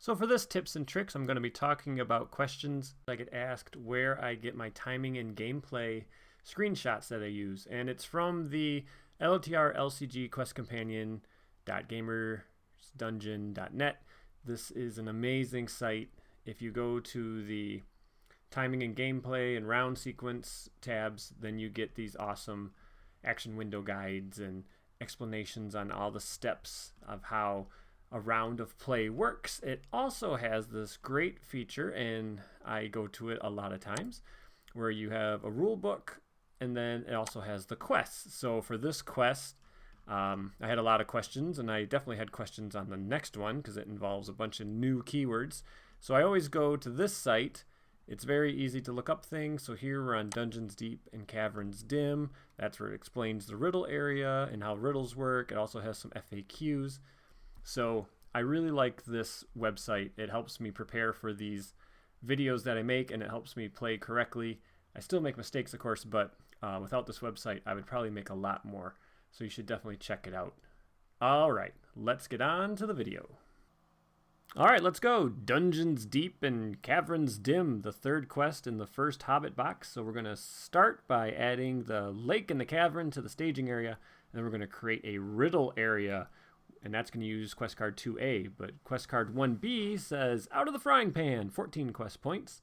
So for this tips and tricks, I'm going to be talking about questions I get asked where I get my timing and gameplay screenshots that I use. And it's from the LTR LCG Quest Companion .gamersdungeon.net. This is an amazing site. If you go to the timing and gameplay and round sequence tabs, then you get these awesome action window guides and explanations on all the steps of how a round of play works. It also has this great feature, and I go to it a lot of times, where you have a rule book, and then it also has the quests. So for this quest, I had a lot of questions, and I definitely had questions on the next one because it involves a bunch of new keywords. So I always go to this site. It's very easy to look up things. So here we're on Dungeons Deep and Caverns Dim. That's where it explains the riddle area and how riddles work. It also has some FAQs. So I really like this website. It helps me prepare for these videos that I make, and it helps me play correctly. I still make mistakes, of course, but without this website, I would probably make a lot more. So you should definitely check it out. All right, let's get on to the video. All right, let's go. Dungeons Deep and Caverns Dim, the third quest in the first Hobbit box. So we're going to start by adding the lake and the cavern to the staging area, and then we're going to create a riddle area, and that's going to use quest card 2A. But quest card 1B says, out of the frying pan, 14 quest points.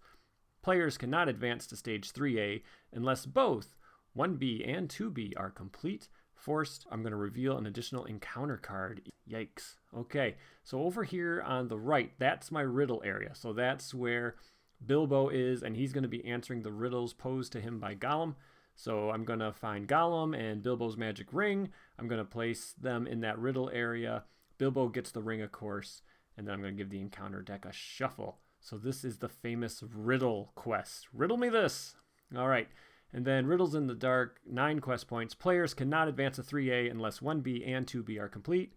Players cannot advance to stage 3A unless both 1B and 2B are complete. Forced, I'm going to reveal an additional encounter card. Yikes. Okay, so over here on the right, that's my riddle area. So that's where Bilbo is, and he's going to be answering the riddles posed to him by Gollum. So I'm going to find Gollum and Bilbo's magic ring. I'm going to place them in that riddle area. Bilbo gets the ring, of course, and then I'm going to give the encounter deck a shuffle. So this is the famous riddle quest. Riddle me this. All right. And then Riddles in the Dark, 9 quest points. Players cannot advance to 3A unless 1B and 2B are complete.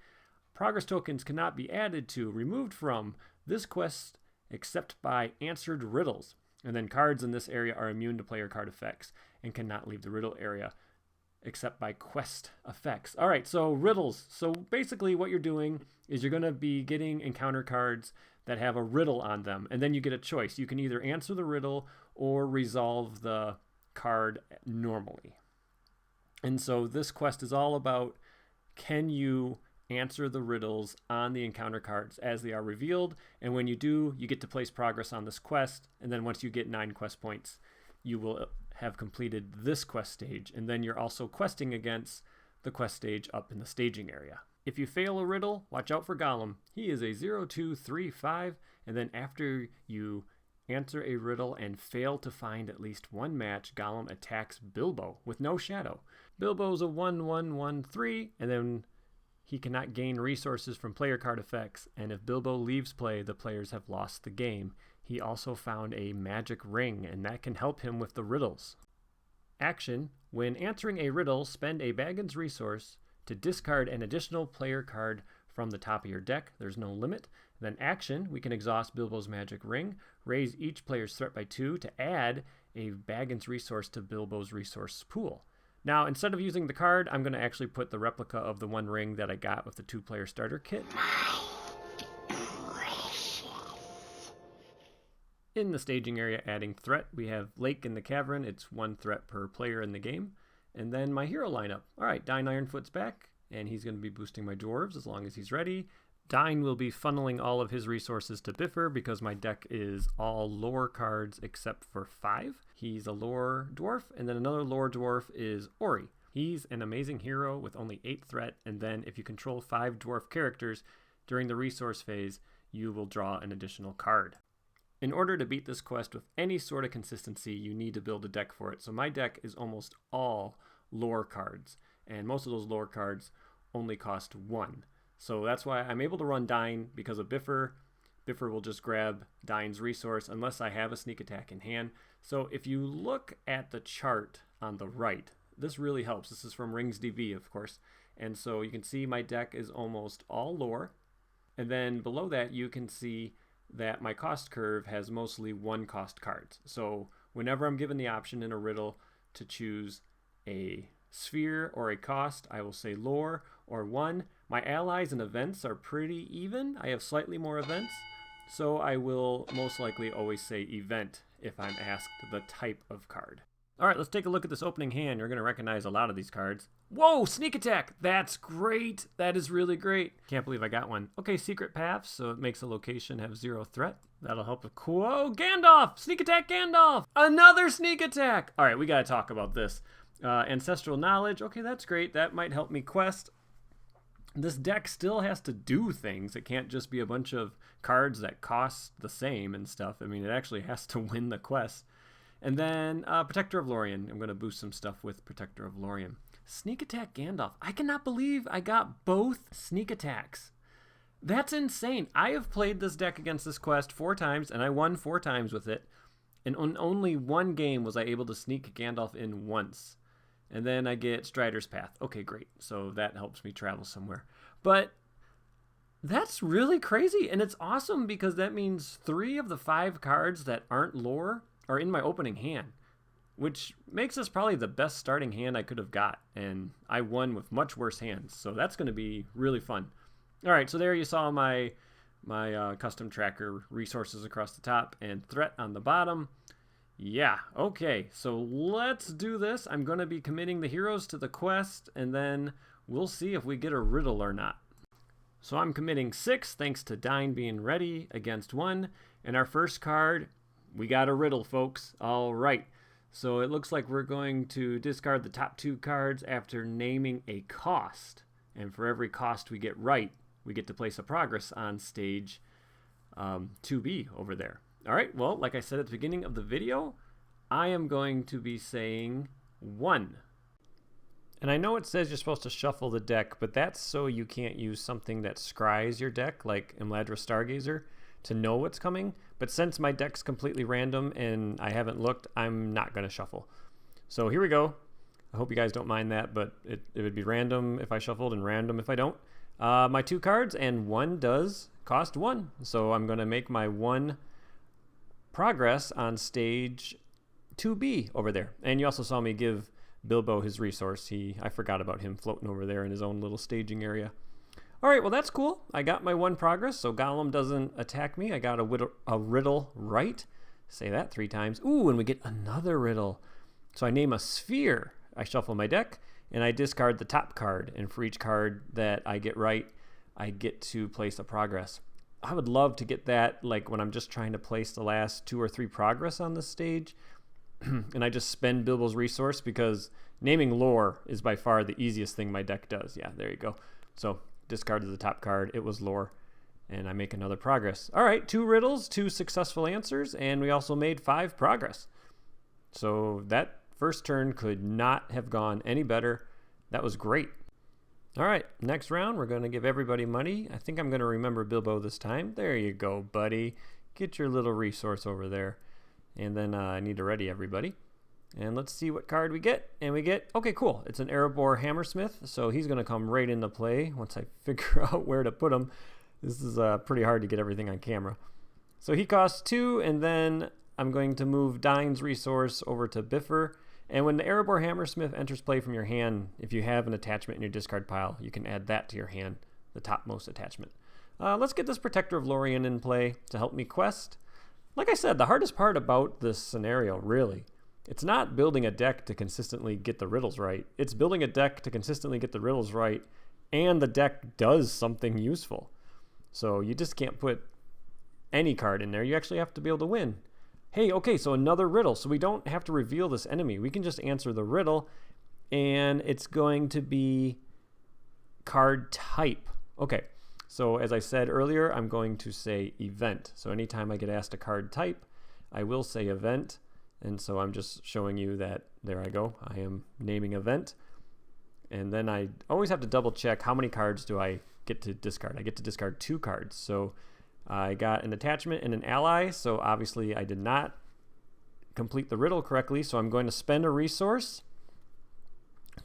Progress tokens cannot be added to, removed from this quest except by answered riddles. And then cards in this area are immune to player card effects and cannot leave the riddle area except by quest effects. All right, so riddles. So basically what you're doing is you're going to be getting encounter cards that have a riddle on them, and then you get a choice. You can either answer the riddle or resolve the card normally. And so this quest is all about, can you answer the riddles on the encounter cards as they are revealed? And when you do, you get to place progress on this quest, and then once you get 9 quest points, you will have completed this quest stage, and then you're also questing against the quest stage up in the staging area. If you fail a riddle, watch out for Gollum. He is a 0, 2, 3, 5, and then after you answer a riddle and fail to find at least one match, Gollum attacks Bilbo with no shadow. Bilbo's a 1, 1, 1, 3, and then he cannot gain resources from player card effects, and if Bilbo leaves play, the players have lost the game. He also found a magic ring, and that can help him with the riddles. Action: when answering a riddle, spend a Baggins resource to discard an additional player card from the top of your deck. There's no limit. Then action, we can exhaust Bilbo's magic ring, raise each player's threat by 2 to add a Baggins resource to Bilbo's resource pool. Now, instead of using the card, I'm going to actually put the replica of the one ring that I got with the 2-player starter kit. In the staging area, adding threat, we have Lake in the Cavern. It's 1 threat per player in the game. And then my hero lineup. All right, Dine Ironfoot's back, and he's going to be boosting my dwarves as long as he's ready. Dine will be funneling all of his resources to Biffer because my deck is all lore cards except for 5. He's a lore dwarf, and then another lore dwarf is Ori. He's an amazing hero with only 8 threat, and then if you control 5 dwarf characters during the resource phase, you will draw an additional card. In order to beat this quest with any sort of consistency, you need to build a deck for it. So my deck is almost all lore cards, and most of those lore cards only cost 1. So that's why I'm able to run Dine because of Biffer. Biffer will just grab Dine's resource unless I have a sneak attack in hand. So if you look at the chart on the right, this really helps. This is from RingsDB, of course. And so you can see my deck is almost all lore. And then below that, you can see that my cost curve has mostly 1 cost cards. So whenever I'm given the option in a riddle to choose a sphere or a cost, I will say lore or 1. My allies and events are pretty even. I have slightly more events. So I will most likely always say event if I'm asked the type of card. All right, let's take a look at this opening hand. You're going to recognize a lot of these cards. Whoa, sneak attack. That's great. That is really great. Can't believe I got one. Okay, secret paths, so it makes a location have 0 threat. That'll help with whoa, Gandalf. Sneak attack Gandalf. Another sneak attack. All right, we got to talk about this. Ancestral knowledge. Okay, that's great. That might help me quest. This deck still has to do things. It can't just be a bunch of cards that cost the same and stuff. I mean, it actually has to win the quest. And then Protector of Lorien. I'm going to boost some stuff with Protector of Lorien. Sneak attack Gandalf. I cannot believe I got both sneak attacks. That's insane. I have played this deck against this quest 4 times, and I won 4 times with it. And on only 1 game was I able to sneak Gandalf in once. And then I get Strider's Path. Okay, great. So that helps me travel somewhere. But that's really crazy. And it's awesome because that means 3 of the 5 cards that aren't lore are in my opening hand, which makes this probably the best starting hand I could have got. And I won with much worse hands. So that's going to be really fun. All right, so there you saw my custom tracker resources across the top and threat on the bottom. Yeah, okay, so let's do this. I'm going to be committing the heroes to the quest, and then we'll see if we get a riddle or not. So I'm committing 6, thanks to Dine being ready against 1. And our first card, we got a riddle, folks. All right, so it looks like we're going to discard the top 2 cards after naming a cost. And for every cost we get right, we get to place a progress on stage 2B over there. All right, well, like I said at the beginning of the video, I am going to be saying 1. And I know it says you're supposed to shuffle the deck, but that's so you can't use something that scries your deck, like Imladra Stargazer, to know what's coming. But since my deck's completely random and I haven't looked, I'm not going to shuffle. So here we go. I hope you guys don't mind that, but it would be random if I shuffled and random if I don't. My 2 cards, and 1 does cost 1. So I'm going to make my 1 progress on stage 2B over there. And you also saw me give Bilbo his resource. I forgot about him floating over there in his own little staging area. All right, well, that's cool. I got my 1 progress, so Gollum doesn't attack me. I got a riddle right. Say that 3 times. Ooh, and we get another riddle. So I name a sphere. I shuffle my deck, and I discard the top card. And for each card that I get right, I get to place a progress. I would love to get that, like when I'm just trying to place the last 2 or 3 progress on this stage, and I just spend Bilbo's resource, because naming lore is by far the easiest thing my deck does. Yeah, there you go. So discarded the top card. It was lore, and I make another progress. All right, 2 riddles, 2 successful answers, and we also made 5 progress. So that first turn could not have gone any better. That was great. All right, next round, we're going to give everybody money. I think I'm going to remember Bilbo this time. There you go, buddy. Get your little resource over there. And then I need to ready everybody. And let's see what card we get. And we get, okay, cool. It's an Erebor Hammersmith, so he's going to come right into play once I figure out where to put him. This is pretty hard to get everything on camera. So he costs 2, and then I'm going to move Dine's resource over to Biffer. And when the Erebor Hammersmith enters play from your hand, if you have an attachment in your discard pile, you can add that to your hand, the topmost attachment. Let's get this Protector of Lorien in play to help me quest. Like I said, the hardest part about this scenario, really, it's not building a deck to consistently get the riddles right. It's building a deck to consistently get the riddles right, and the deck does something useful. So you just can't put any card in there. You actually have to be able to win. Hey, okay, so another riddle. So we don't have to reveal this enemy. We can just answer the riddle, and it's going to be card type. Okay, so as I said earlier, I'm going to say event. So anytime I get asked a card type, I will say event. And so I'm just showing you that, there I go, I am naming event. And then I always have to double check how many cards do I get to discard. I get to discard 2 cards. So I got an attachment and an ally, so obviously I did not complete the riddle correctly, so I'm going to spend a resource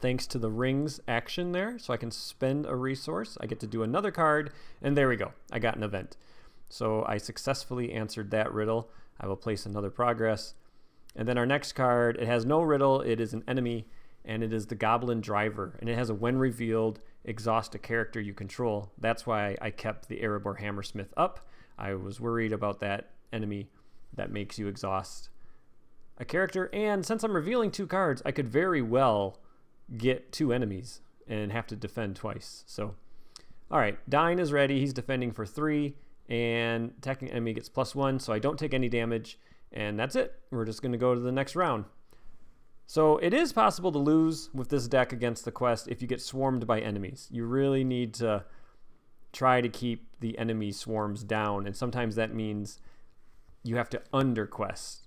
thanks to the rings action there. So I can spend a resource. I get to do another card, and there we go. I got an event. So I successfully answered that riddle. I will place another progress. And then our next card, it has no riddle. It is an enemy, and it is the Goblin Driver. And it has a when revealed, exhaust a character you control. That's why I kept the Erebor Hammersmith up. I was worried about that enemy that makes you exhaust a character. And since I'm revealing 2 cards, I could very well get 2 enemies and have to defend twice. So, all right, Dine is ready. He's defending for 3, and attacking enemy gets +1, so I don't take any damage. And that's it. We're just going to go to the next round. So it is possible to lose with this deck against the quest if you get swarmed by enemies. You really need to try to keep the enemy swarms down, and sometimes that means you have to underquest.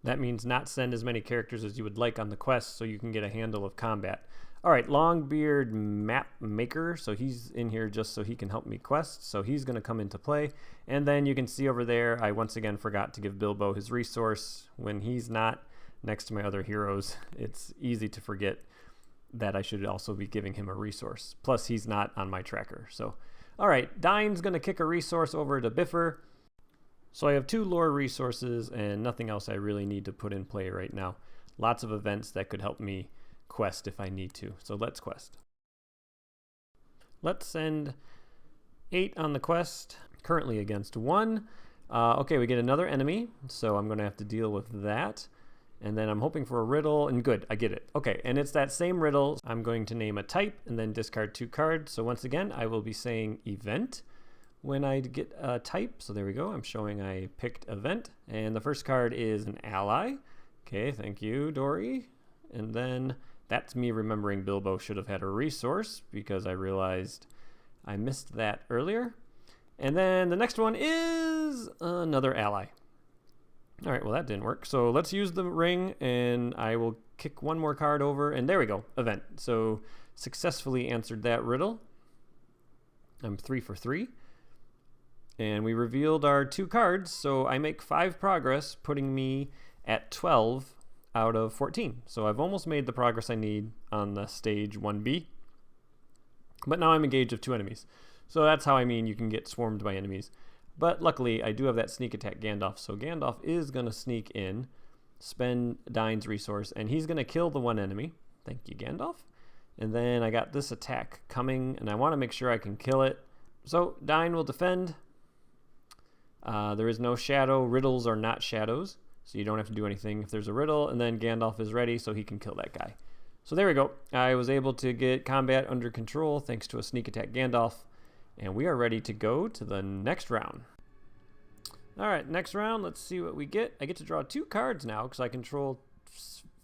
That means not send as many characters as you would like on the quest so you can get a handle of combat. All right, Longbeard Map Maker, so he's in here just so he can help me quest, so he's going to come into play. And then you can see over there, I once again forgot to give Bilbo his resource. When he's not next to my other heroes, it's easy to forget that I should also be giving him a resource. Plus, he's not on my tracker. So, all right, Dine's going to kick a resource over to Biffer. So I have 2 lore resources and nothing else I really need to put in play right now. Lots of events that could help me quest if I need to. So let's quest. Let's send 8 on the quest, currently against 1. Okay, we get another enemy, so I'm going to have to deal with that. And then I'm hoping for a riddle, and good, I get it. Okay, and it's that same riddle. I'm going to name a type and then discard 2 cards. So once again, I will be saying event when I get a type. So there we go. I'm showing I picked event. And the first card is an ally. Okay, thank you, Dory. And then that's me remembering Bilbo should have had a resource because I realized I missed that earlier. And then the next one is another ally. All right, well, that didn't work. So let's use the ring, and I will kick 1 more card over, and there we go, event. So successfully answered that riddle. I'm 3 for 3. And we revealed our 2 cards, so I make 5 progress, putting me at 12 out of 14. So I've almost made the progress I need on the stage 1B. But now I'm engaged with 2 enemies. So that's how I mean you can get swarmed by enemies. But luckily, I do have that sneak attack Gandalf. So Gandalf is going to sneak in, spend Dine's resource, and he's going to kill the 1 enemy. Thank you, Gandalf. And then I got this attack coming, and I want to make sure I can kill it. So Dine will defend. There is no shadow. Riddles are not shadows, so you don't have to do anything if there's a riddle. And then Gandalf is ready, so he can kill that guy. So there we go. I was able to get combat under control thanks to a sneak attack Gandalf. And we are ready to go to the next round. All right, next round, let's see what we get. I get to draw 2 cards now because I control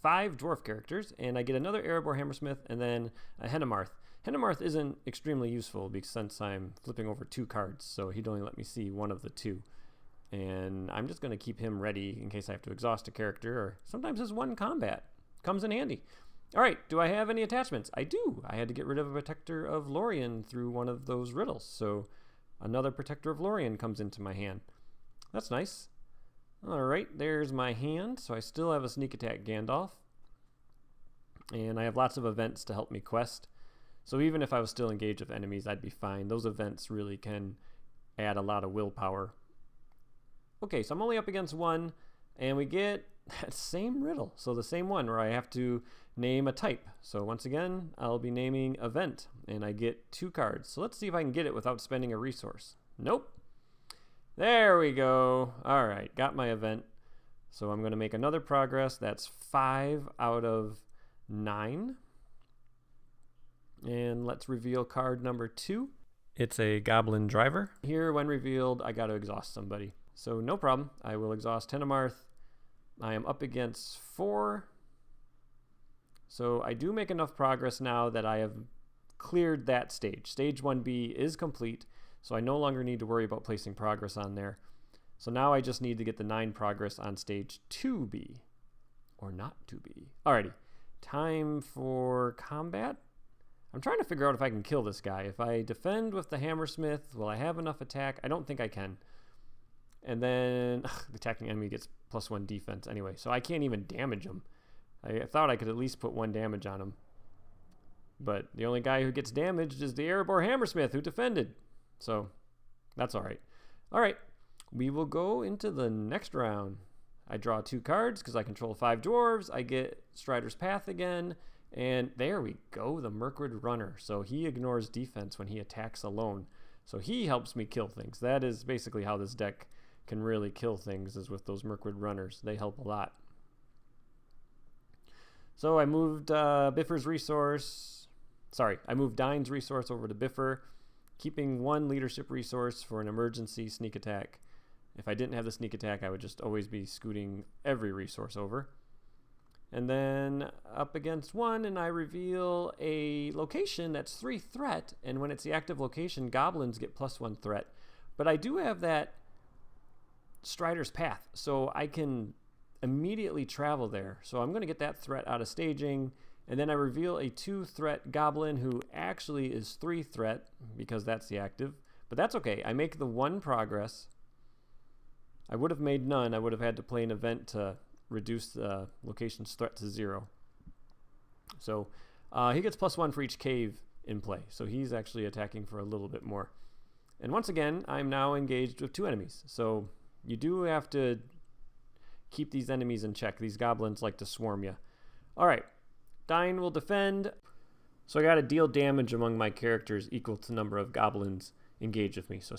5 dwarf characters, and I get another Erebor Hammersmith and then a Hennemarth. Hennemarth isn't extremely useful because since I'm flipping over 2 cards, so he'd only let me see 1 of the 2. And I'm just going to keep him ready in case I have to exhaust a character, or sometimes his 1 combat comes in handy. All right, do I have any attachments? I do. I had to get rid of a Protector of Lorien through one of those riddles, so another Protector of Lorien comes into my hand. That's nice. All right, there's my hand, so I still have a sneak attack Gandalf, and I have lots of events to help me quest. So even if I was still engaged with enemies, I'd be fine. Those events really can add a lot of willpower. Okay, so I'm only up against 1, and we get that same riddle. So the same one where I have to name a type. So once again, I'll be naming event, and I get 2 cards. So let's see if I can get it without spending a resource. Nope. There we go. All right, got my event. So I'm going to make another progress. That's 5 out of 9. And let's reveal card number 2. It's a Goblin Driver. Here, when revealed, I got to exhaust somebody. So no problem. I will exhaust Hennemarth. I am up against 4. So I do make enough progress now that I have cleared that stage. Stage 1B is complete, so I no longer need to worry about placing progress on there. So now I just need to get the 9 progress on stage 2B, or not 2B. Alrighty, time for combat. I'm trying to figure out if I can kill this guy. If I defend with the Hammersmith, will I have enough attack? I don't think I can. And then the attacking enemy gets +1 defense anyway, so I can't even damage him. I thought I could at least put 1 damage on him. But the only guy who gets damaged is the Erebor Hammersmith who defended. So that's all right. All right, we will go into the next round. I draw 2 cards because I control 5 dwarves. I get Strider's Path again. And there we go, the Mirkwood Runner. So he ignores defense when he attacks alone. So he helps me kill things. That is basically how this deck can really kill things, is with those Mirkwood runners. They help a lot. So I moved Biffer's resource. Sorry, I moved Dine's resource over to Biffer, keeping one leadership resource for an emergency sneak attack. If I didn't have the sneak attack, I would just always be scooting every resource over. And then up against one, and I reveal a location that's 3 threat, and when it's the active location, goblins get +1 threat. But I do have that Strider's Path, so I can immediately travel there. So I'm going to get that threat out of staging, and then I reveal a 2 threat goblin who actually is 3 threat, because that's the active. But that's okay. I make the 1 progress. I would have made none. I would have had to play an event to reduce the location's threat to 0. So he gets +1 for each cave in play. So he's actually attacking for a little bit more. And once again, I'm now engaged with 2 enemies. So you do have to keep these enemies in check. These goblins like to swarm you. All right, Dine will defend. So I got to deal damage among my characters equal to the number of goblins engaged with me. So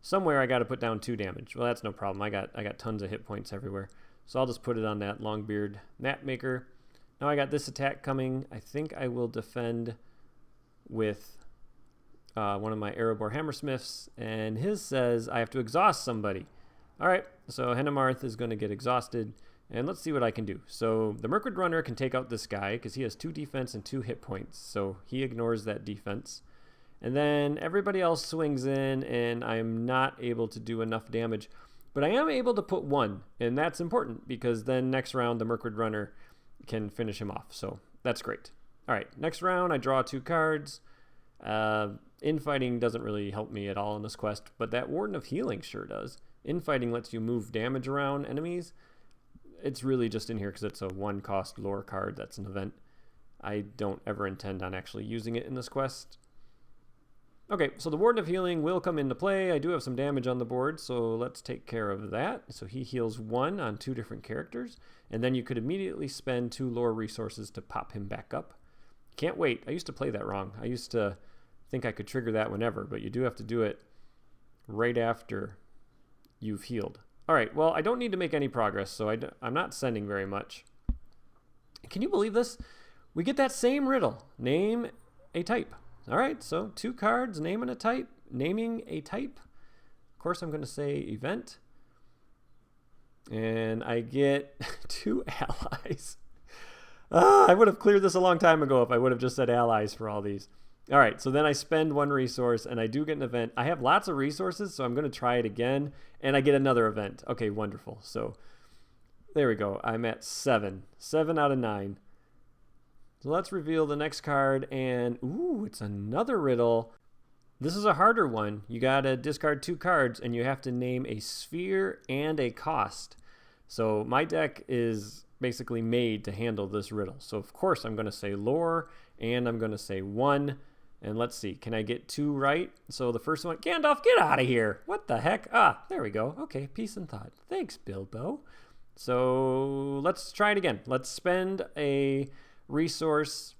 somewhere I got to put down 2 damage. Well, that's no problem. I got tons of hit points everywhere. So I'll just put it on that Longbeard Mapmaker. Now I got this attack coming. I think I will defend with one of my Erebor Hammersmiths, and his says I have to exhaust somebody. All right, so Hennemarth is going to get exhausted, and let's see what I can do. So the Mirkwood Runner can take out this guy because he has 2 defense and 2 hit points, so he ignores that defense. And then everybody else swings in, and I'm not able to do enough damage. But I am able to put 1, and that's important because then next round the Mirkwood Runner can finish him off. So that's great. All right, next round I draw 2 cards. Infighting doesn't really help me at all in this quest, but that Warden of Healing sure does. Infighting lets you move damage around enemies. It's really just in here because it's a 1-cost lore card that's an event. I don't ever intend on actually using it in this quest. Okay, so the Warden of Healing will come into play. I do have some damage on the board, so let's take care of that. So he heals 1 on 2 different characters, and then you could immediately spend 2 lore resources to pop him back up. Can't wait. I used to play that wrong. I used to think I could trigger that whenever, but you do have to do it right after you've healed. All right, well, I don't need to make any progress, so I'm not sending very much. Can you believe this? We get that same riddle. Name a type. All right, so 2 cards, naming a type. Of course, I'm going to say event. And I get 2 allies. I would have cleared this a long time ago if I would have just said allies for all these. All right, so then I spend 1 resource, and I do get an event. I have lots of resources, so I'm going to try it again, and I get another event. Okay, wonderful. So there we go. I'm at 7. 7 out of 9. So let's reveal the next card, and ooh, it's another riddle. This is a harder one. You gotta discard 2 cards, and you have to name a sphere and a cost. So my deck is basically made to handle this riddle. So of course I'm gonna say lore, and I'm gonna say 1. And let's see, can I get 2 right? So the first one, Gandalf, get out of here. What the heck? Ah, there we go. Okay, peace and thought. Thanks, Bilbo. So let's try it again. Let's spend a resource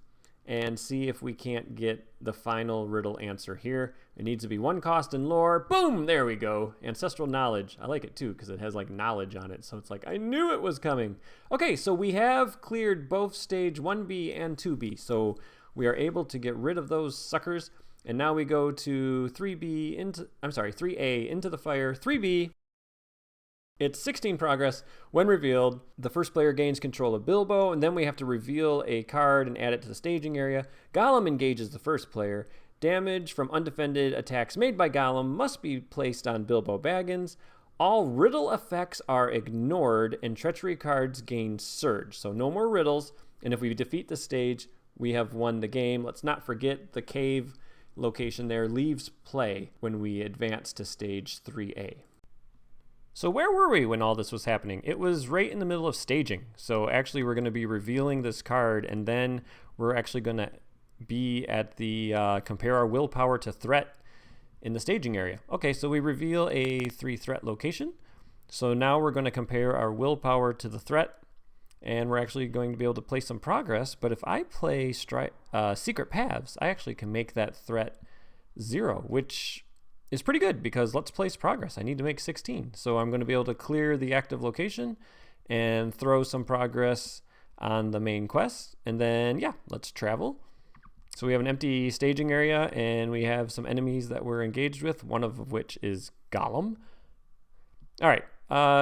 and see if we can't get the final riddle answer here. It needs to be 1 cost in lore. Boom, there we go. Ancestral knowledge. I like it too because it has like knowledge on it, so it's like I knew it was coming. Okay, so we have cleared both stage 1B and 2B, so we are able to get rid of those suckers. And now we go to 3A into the fire. 3B. It's 16 progress. When revealed, the first player gains control of Bilbo, and then we have to reveal a card and add it to the staging area. Gollum engages the first player. Damage from undefended attacks made by Gollum must be placed on Bilbo Baggins. All riddle effects are ignored, and treachery cards gain surge. So no more riddles, and if we defeat the stage, we have won the game. Let's not forget the cave location there leaves play when we advance to stage 3A. So where were we when all this was happening? It was right in the middle of staging. So actually we're going to be revealing this card, and then we're actually going to be at the compare our willpower to threat in the staging area. Okay, so we reveal a 3 threat location. So now we're going to compare our willpower to the threat, and we're actually going to be able to play some progress. But if I play Secret Paths, I actually can make that threat 0, which is pretty good because let's place progress. I need to make 16. So I'm going to be able to clear the active location and throw some progress on the main quest. And then, yeah, let's travel. So we have an empty staging area and we have some enemies that we're engaged with, one of which is Gollum. All right,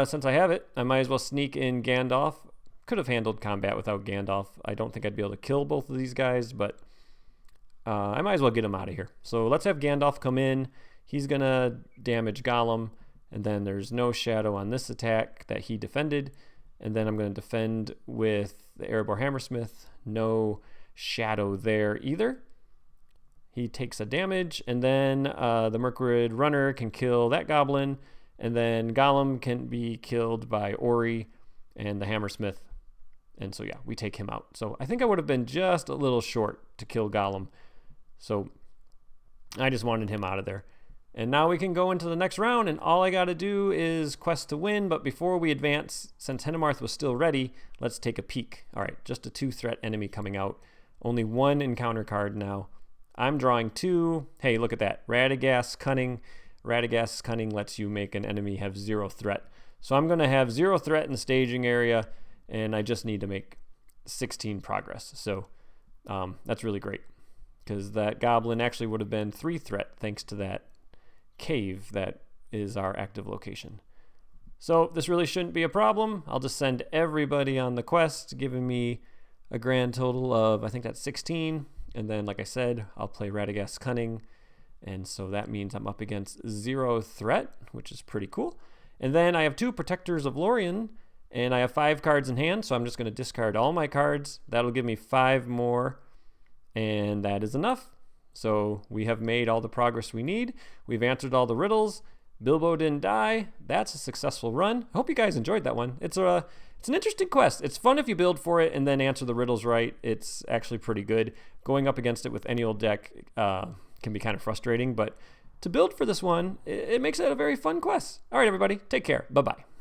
since I have it, I might as well sneak in Gandalf. Could have handled combat without Gandalf. I don't think I'd be able to kill both of these guys, but I might as well get him out of here. So let's have Gandalf come in. He's going to damage Gollum, and then there's no shadow on this attack that he defended. And then I'm going to defend with the Erebor Hammersmith. No shadow there either. He takes a damage, and then the Mirkwood Runner can kill that goblin, and then Gollum can be killed by Ori and the Hammersmith. And so, yeah, we take him out. So I think I would have been just a little short to kill Gollum. So I just wanted him out of there. And now we can go into the next round, and all I got to do is quest to win. But before we advance, since Hennemarth was still ready, let's take a peek. All right, just a 2-threat enemy coming out. Only 1 encounter card now. I'm drawing 2. Hey, look at that. Radagast Cunning. Radagast Cunning lets you make an enemy have 0 threat. So I'm going to have 0 threat in the staging area, and I just need to make 16 progress. So that's really great, because that goblin actually would have been 3 threat thanks to that cave that is our active location. So this really shouldn't be a problem. I'll just send everybody on the quest, giving me a grand total of, I think that's 16. And then, like I said, I'll play Radagast Cunning. And so that means I'm up against 0 threat, which is pretty cool. And then I have 2 Protectors of Lorien, and I have 5 cards in hand, so I'm just going to discard all my cards. That'll give me 5 more, and that is enough. So we have made all the progress we need. We've answered all the riddles. Bilbo didn't die. That's a successful run. I hope you guys enjoyed that one. It's an interesting quest. It's fun if you build for it and then answer the riddles right. It's actually pretty good. Going up against it with any old deck can be kind of frustrating, but to build for this one, it makes it a very fun quest. All right, everybody, take care. Bye-bye.